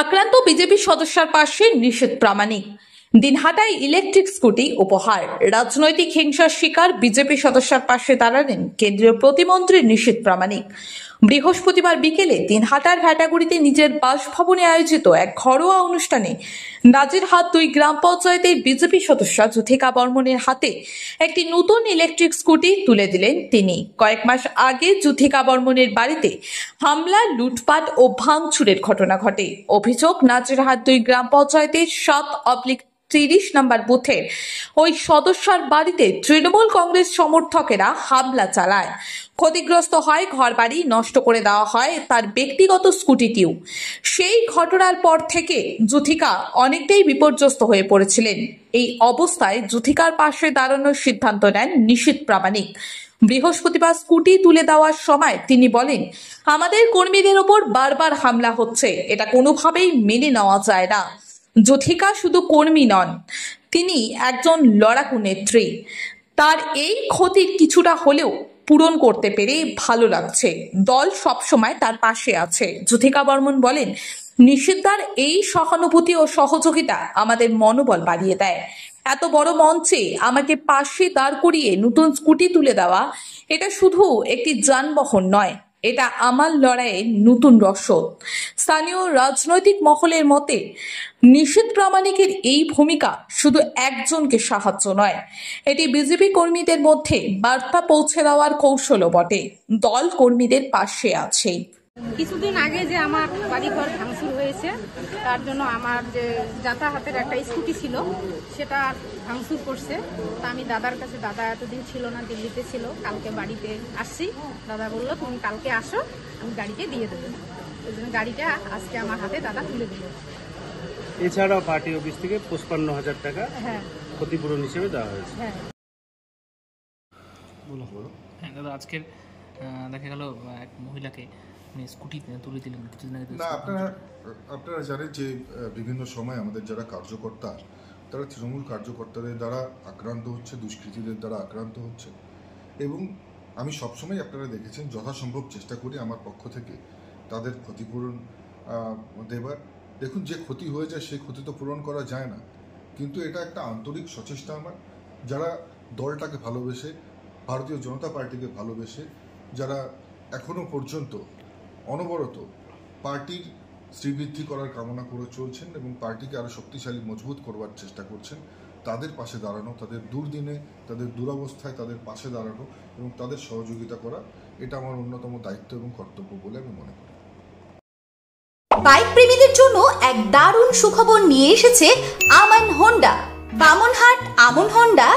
আক্রান্ত বিজেপি সদস্যের পাশে নিষেধ প্রামাণিক। দিনহাটায় ইলেকট্রিক স্কুটি উপহার। রাজনৈতিক হিংসার শিকার বিজেপি সদস্যের পাশে দাঁড়ালেন কেন্দ্রীয় প্রতিমন্ত্রী নিষেধ প্রামাণিক। বৃহস্পতিবার বিকেলে দিনহাটার ভ্যাটাগুড়িতে নিজের বাসভবনে আয়োজিত এক ঘরোয়া অনুষ্ঠানে নাজিরহাট 2 গ্রাম পঞ্চায়েতের বিজেপি সদস্য যুথিকা বর্মনের হাতে একটি নতুন ইলেকট্রিক স্কুটি তুলে দিলেন তিনি। কয়েক মাস আগে যুথিকা বর্মনের বাড়িতে হামলা, লুটপাট ও ভাঙচুরের ঘটনা ঘটে। অভিযোগ, নাজিরহাট 2 গ্রাম পঞ্চায়েতের 7/30 নম্বর বুথের ওই সদস্যর বাড়িতে তৃণমূল কংগ্রেস সমর্থকেরা হামলা চালায়। ক্ষতিগ্রস্ত হয় ঘরবাড়ি, নষ্ট করে দেওয়া হয় তার ব্যক্তিগত স্কুটিটিও। সেই ঘটনার পর থেকে যুথিকা অনেকটাই বিপর্যস্ত হয়ে পড়েছিলেন। এই অবস্থায় যুথিকার পাশে দাঁড়ানোর সিদ্ধান্ত নেন নিষেধ প্রামাণিক। বৃহস্পতিবার স্কুটি তুলে দেওয়ার সময় তিনি বলেন, আমাদের কর্মীদের ওপর বারবার হামলা হচ্ছে, এটা কোনোভাবেই মেনে নেওয়া যায় না। যুথিকা শুধু কর্মী নন, তিনি একজন লড়াকু নেত্রী। তার এই ক্ষতির কিছুটা হলেও পূরণ করতে পেরে ভালো লাগছে। দল সবসময় তার পাশে আছে। যুথিকা বর্মন বলেন, নিষেধদার এই সহানুভূতি ও সহযোগিতা আমাদের মনোবল বাড়িয়ে দেয়। এত বড় মঞ্চে আমাকে পাশে দাঁড় করিয়ে নতুন স্কুটি তুলে দেওয়া, এটা শুধু একটি যানবাহন নয়, এটা আমার লড়াইয়ের নতুন রসদ। স্থানীয় রাজনৈতিক মহলের মতে নিষেধ প্রামাণিকের এই ভূমিকা শুধু একজনকে সাহায্য নয়, এটি বিজেপি কর্মীদের মধ্যে বার্তা পৌঁছে দেওয়ার কৌশলও বটে। দল কর্মীদের পাশে আছে। কিছুদিন আগে যে আমার বাড়িঘর ভাঙচুর হয়েছে, তার জন্য আমার যে যাতায়াতের একটা স্কুটি ছিল সেটা ভাঙচুর করছে। তা আমি দাদার কাছে, দাদা এতদিন ছিল না, দিল্লিতে ছিল, কালকে বাড়িতে আসছি। দাদা বললো তুমি কালকে আসো, আমি গাড়িতে দিয়ে দেবো। ওই জন্য গাড়িটা আজকে আমার হাতে দাদা তুলে দিল। এছাড়াও পার্টি অফিস থেকে 55,000 টাকা ক্ষতিপূরণ হিসেবে দেওয়া হয়েছে। হ্যাঁ দাদা, আজকের দেখা গেল এক মহিলাকে স্কুটি তুলে দিলেন কিছুদিন আগে। না, আপনারা জানেন যে বিভিন্ন সময় আমাদের যারা কার্যকর্তা, তারা তৃণমূল কার্যকর্তাদের দ্বারা আক্রান্ত হচ্ছে, দুষ্কৃতীদের দ্বারা আক্রান্ত হচ্ছে, এবং আমি সবসময় আপনারা দেখেছেন যথাসম্ভব চেষ্টা করি আমার পক্ষ থেকে তাদের ক্ষতিপূরণ দেবার। দেখুন, যে ক্ষতি হয়ে যায় সেই ক্ষতি তো পূরণ করা যায় না, কিন্তু এটা একটা আন্তরিক সচেষ্টা আমার, যারা দলটাকে ভালোবেসে, ভারতীয় জনতা পার্টিকে ভালোবেসে, যারা এখনো পর্যন্ত অনবরত পার্টির শ্রীবৃদ্ধি করার কামনা করে চলছেন এবং পার্টিকে আরও শক্তিশালী মজবুত করবার চেষ্টা করছেন, তাদের পাশে দাঁড়ানো, তাদের দুর্দিনে, তাদের দুরবস্থায় তাদের পাশে দাঁড়ানো এবং তাদের সহযোগিতা করা, এটা আমার অন্যতম দায়িত্ব এবং কর্তব্য বলে আমি মনে করি। বাইক প্রেমীদের জন্য এক দারুণ সুখবর নিয়ে এসেছে আমান হোন্ডা। বামনহাট আমন হোন্ডা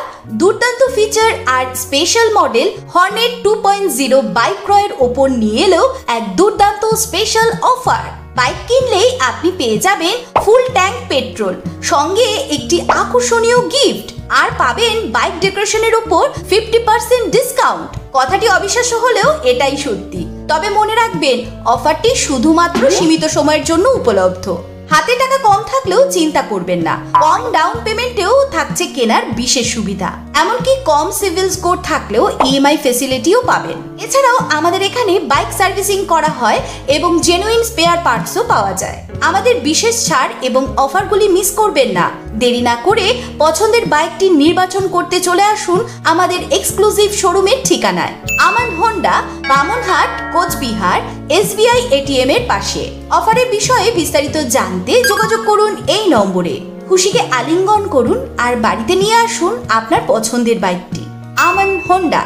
দুর্দান্ত ফিচার আর স্পেশাল মডেল হর্নেট 2.0 বাইক ক্রয়ের ওপর নিয়ে এলো এক দুর্দান্ত স্পেশাল অফার। বাইক কিনলেই আপনি পেয়ে যাবেন ফুল ট্যাঙ্ক পেট্রোল, সঙ্গে একটি আকর্ষণীয় গিফট, আর পাবেন বাইক ডেকোরেশনের উপর 50% ডিসকাউন্ট। কথাটি অবিশ্বাস্য হলেও এটাই সত্যি। তবে মনে রাখবেন, অফারটি শুধুমাত্র সীমিত সময়ের জন্য উপলব্ধ। হাতে টাকা কম থাকলেও চিন্তা করবেন না, কম ডাউন পেমেন্টেও থাকছে কেনার বিশেষ সুবিধা। এমনকি কম সিভিল স্কোর থাকলেও ইএমআই ফ্যাসিলিটিও পাবেন। এছাড়াও আমাদের এখানে বাইক সার্ভিসিং করা হয় এবং জেনুইন স্পেয়ার পার্টসও পাওয়া যায়। আমাদের বিশেষ ছাড় এবং অফারগুলি মিস করবেন না। দেরি না করে পছন্দের বাইকটি নির্বাচন করতে চলে আসুন আমাদের এক্সক্লুসিভ শোরুমের ঠিকানায়, Aman Honda, Bamanhat, Coochbehar, SBI ATM এর পাশে। অফারের বিষয়ে বিস্তারিত জানতে যোগাযোগ করুন এই নম্বরে। খুশিকে আলিঙ্গন করুন আর বাড়িতে নিয়ে আসুন আপনার পছন্দের বাইকটি। আমান হোন্ডা।